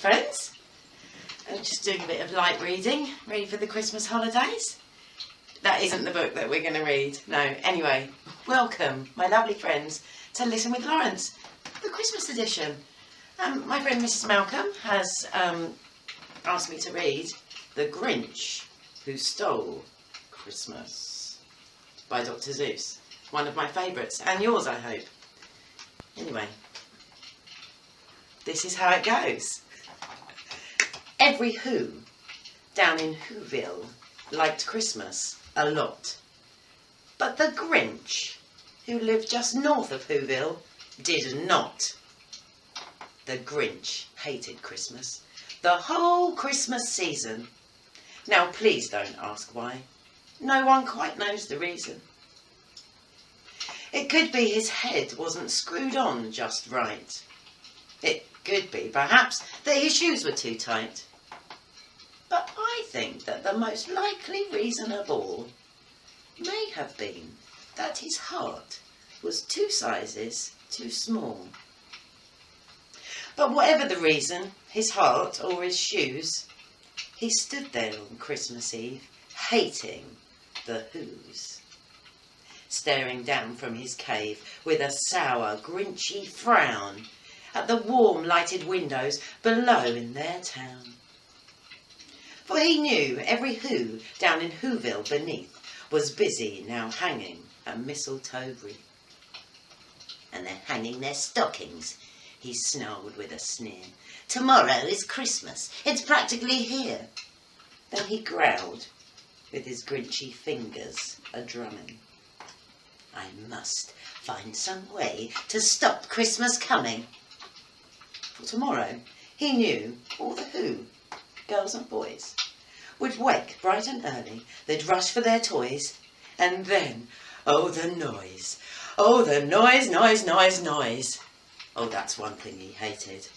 friends. I'm just doing a bit of light reading, ready for the Christmas holidays. That isn't the book that we're going to read, no. Anyway, welcome, my lovely friends, to Listen with Lawrence, the Christmas edition. My friend Mrs. Malcolm has asked me to read The Grinch Who Stole Christmas by Dr. Seuss. One of my favourites, and yours, I hope. Anyway, this is how it goes. Every Who down in Whoville liked Christmas a lot. But the Grinch, who lived just north of Whoville, did not. The Grinch hated Christmas, the whole Christmas season. Now please don't ask why. No one quite knows the reason. It could be his head wasn't screwed on just right. It could be, perhaps, that his shoes were too tight. But I think that the most likely reason of all may have been that his heart was 2 sizes too small. But whatever the reason, his heart or his shoes, he stood there on Christmas Eve, hating the Whos, staring down from his cave with a sour, grinchy frown at the warm lighted windows below in their town. For he knew every Who down in Whoville beneath was busy now hanging a mistletoe wreath. And they're hanging their stockings, he snarled with a sneer. Tomorrow is Christmas, it's practically here. Then he growled, with his grinchy fingers a-drumming. I must find some way to stop Christmas coming. For tomorrow, he knew all the Who, girls and boys, would wake bright and early, they'd rush for their toys, and then, oh the noise, noise, noise. Oh, that's one thing he hated.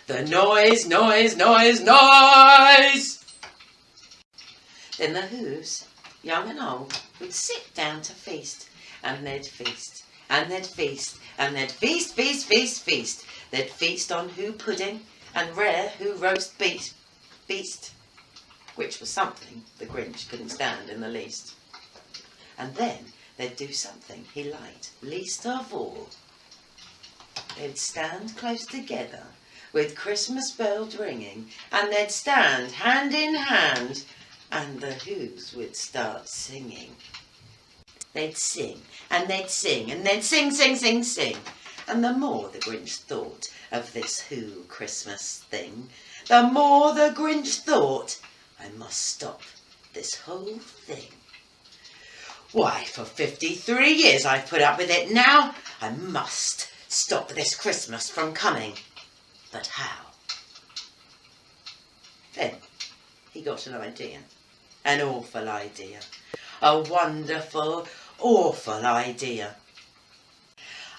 The noise, noise, noise, noise! Then the Whos, young and old, would sit down to feast, and they'd feast, and they'd feast, and they'd feast, feast, feast, feast. They'd feast on Who pudding and rare Who roast beast, which was something the Grinch couldn't stand in the least. And then they'd do something he liked least of all. They'd stand close together with Christmas bells ringing, and they'd stand hand in hand, and the Whos would start singing. They'd sing, and they'd sing, and they'd sing, sing, sing, sing. And the more the Grinch thought of this Who Christmas thing, the more the Grinch thought, I must stop this whole thing. Why, for 53 years I've put up with it now. I must stop this Christmas from coming. But how? Then he got an idea. An awful idea. A wonderful, awful idea.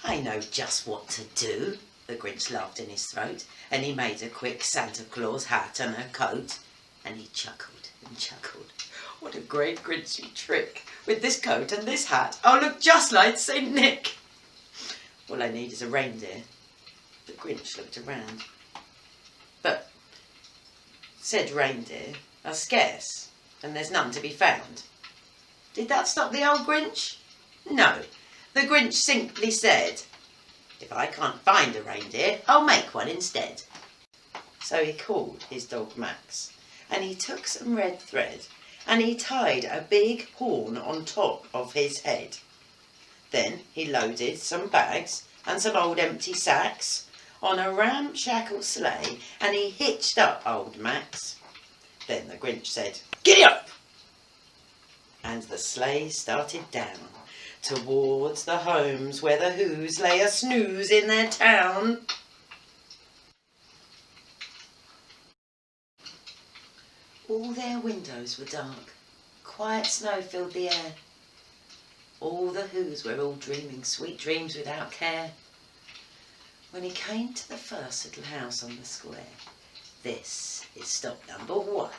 I know just what to do, the Grinch laughed in his throat, and he made a quick Santa Claus hat and a coat, and he chuckled and chuckled. What a great Grinchy trick! With this coat and this hat, I'll look just like St. Nick. All I need is a reindeer. The Grinch looked around. But said reindeer are scarce, and there's none to be found. Did that stop the old Grinch? No. The Grinch simply said, if I can't find a reindeer, I'll make one instead. So he called his dog Max, and he took some red thread, and he tied a big horn on top of his head. Then he loaded some bags and some old empty sacks on a ramshackle sleigh, and he hitched up old Max. Then the Grinch said, "Giddy up!" And the sleigh started down towards the homes where the Whos lay a snooze in their town. All their windows were dark, quiet snow filled the air. All the Whos were all dreaming sweet dreams without care. When he came to the first little house on the square, this is stop number 1,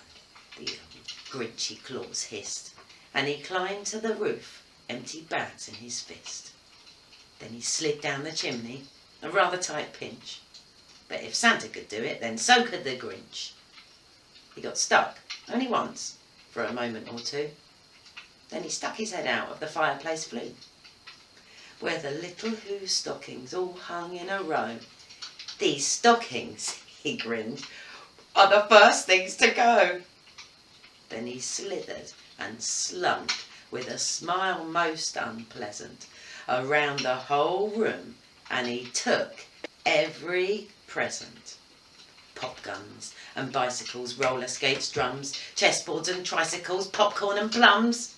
the old Grinchy Claus hissed, and he climbed to the roof, empty bags in his fist. Then he slid down the chimney, a rather tight pinch. But if Santa could do it, then so could the Grinch. He got stuck, only once, for a moment or two. Then he stuck his head out of the fireplace flue, where the little Who stockings all hung in a row. "These stockings," he grinned, "are the first things to go." Then he slithered and slunk, with a smile most unpleasant, around the whole room, and he took every present. Pop guns and bicycles, roller skates, drums, chessboards and tricycles, popcorn and plums.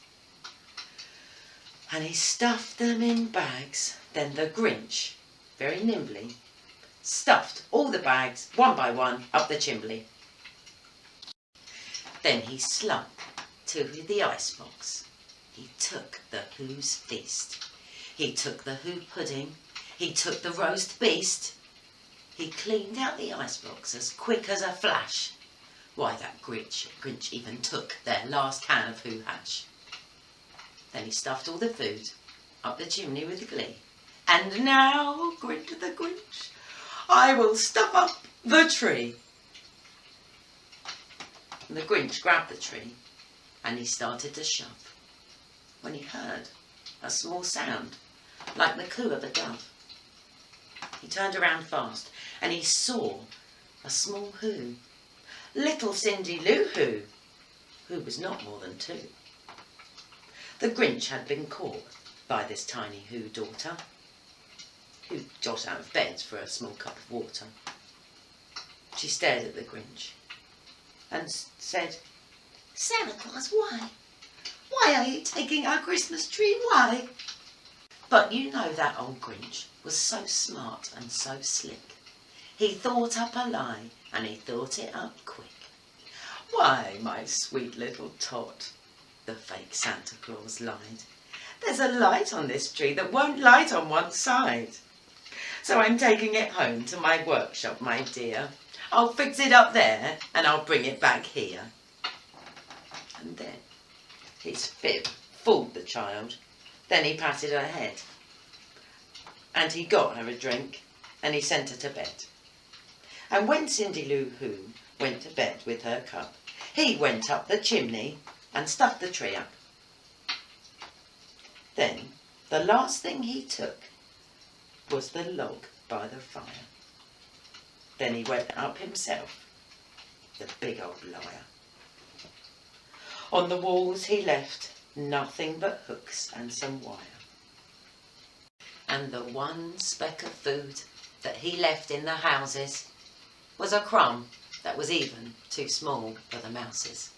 And he stuffed them in bags. Then the Grinch, very nimbly, stuffed all the bags, one by one, up the chimbley. Then he slunk to the icebox. He took the Who's feast. He took the Who pudding. He took the roast beast. He cleaned out the icebox as quick as a flash. Why, that Grinch even took their last can of Who hash. Then he stuffed all the food up the chimney with glee. "And now," grinned the Grinch, "I will stuff up the tree." And the Grinch grabbed the tree and he started to shove, when he heard a small sound like the coo of a dove. He turned around fast and he saw a small Who, little Cindy Lou Who was not more than 2. The Grinch had been caught by this tiny Who daughter, who got out of bed for a small cup of water. She stared at the Grinch and said, "Santa Claus, why? Why are you taking our Christmas tree? Why?" But you know that old Grinch was so smart and so slick. He thought up a lie, and he thought it up quick. "Why, my sweet little tot," the fake Santa Claus lied, "there's a light on this tree that won't light on one side. So I'm taking it home to my workshop, my dear. I'll fix it up there and I'll bring it back here." And then his fib fooled the child. Then he patted her head and he got her a drink and he sent her to bed. And when Cindy Lou Who went to bed with her cup, he went up the chimney and stuffed the tree up. Then the last thing he took was the log by the fire. Then he went up himself, the big old liar. On the walls he left nothing but hooks and some wire. And the one speck of food that he left in the houses was a crumb that was even too small for the mouses.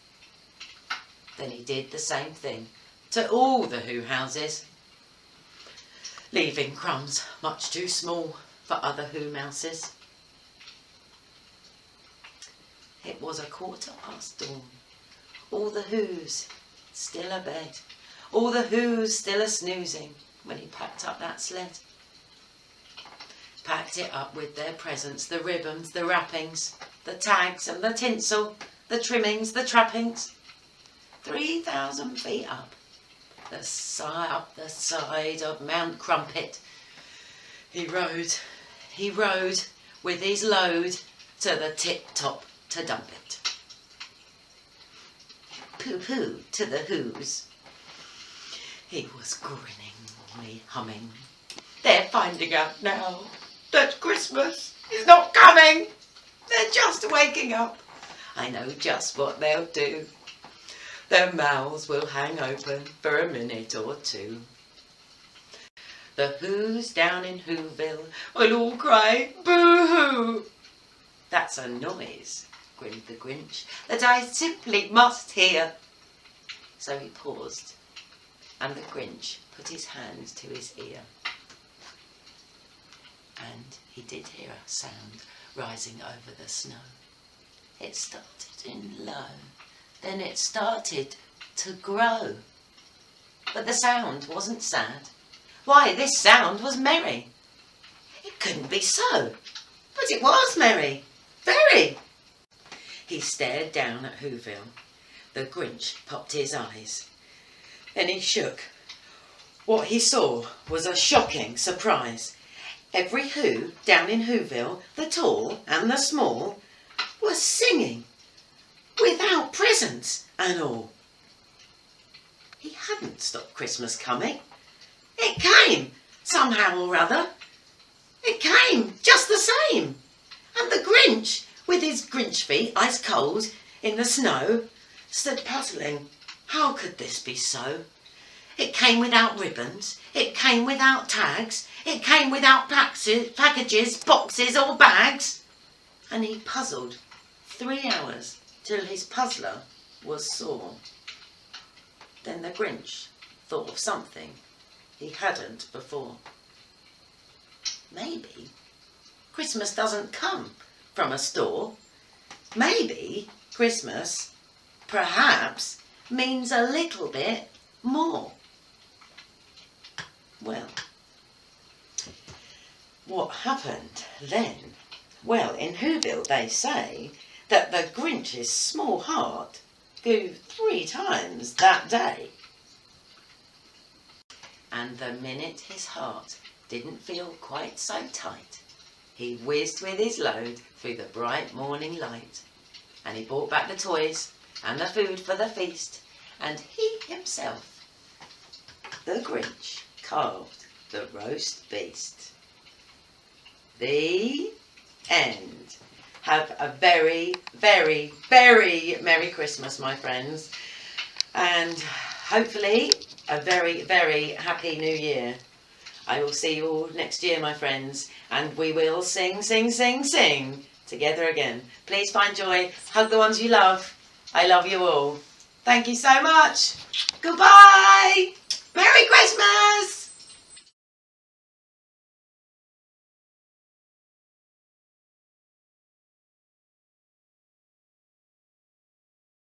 Then he did the same thing to all the Who houses, leaving crumbs much too small for other Who mouses. It was 1:15 dawn. All the Who's still abed. All the Who's still a-snoozing when he packed up that sled. Packed it up with their presents, the ribbons, the wrappings, the tags and the tinsel, the trimmings, the trappings. 3,000 feet up the side of Mount Crumpet. He rode with his load to the tip-top to dump it. Pooh-pooh to the Who's. He was grinningly humming. "They're finding out now that Christmas is not coming. They're just waking up. I know just what they'll do. Their mouths will hang open for a minute or two. The Who's down in Whoville will all cry boo-hoo." "That's a noise," grinned the Grinch, "that I simply must hear." So he paused, and the Grinch put his hand to his ear. And he did hear a sound rising over the snow. It started in low, then it started to grow. But the sound wasn't sad. Why, this sound was merry. It couldn't be so, but it was merry, very. He stared down at Whoville. The Grinch popped his eyes. Then he shook. What he saw was a shocking surprise. every Who down in Whoville, the tall and the small, was singing without presents and all. He hadn't stopped Christmas coming. It came somehow or other. It came just the same. And the Grinch, with his Grinch feet ice cold in the snow, stood puzzling. How could this be so? It came without ribbons. It came without tags. It came without packages, boxes or bags. And he puzzled 3 hours till his puzzler was sore. Then the Grinch thought of something he hadn't before. Maybe Christmas doesn't come from a store. Maybe Christmas, perhaps, means a little bit more. Well, what happened then? Well, in Whoville they say that the Grinch's small heart grew 3 times that day. And the minute his heart didn't feel quite so tight, he whizzed with his load through the bright morning light. And he brought back the toys and the food for the feast, and he himself, the Grinch, carved the roast beast. The end. Have a very, very, very Merry Christmas, my friends. And hopefully a very, very Happy New Year. I will see you all next year, my friends. And we will sing, sing, sing, sing together again. Please find joy. Hug the ones you love. I love you all. Thank you so much. Goodbye. Merry Christmas.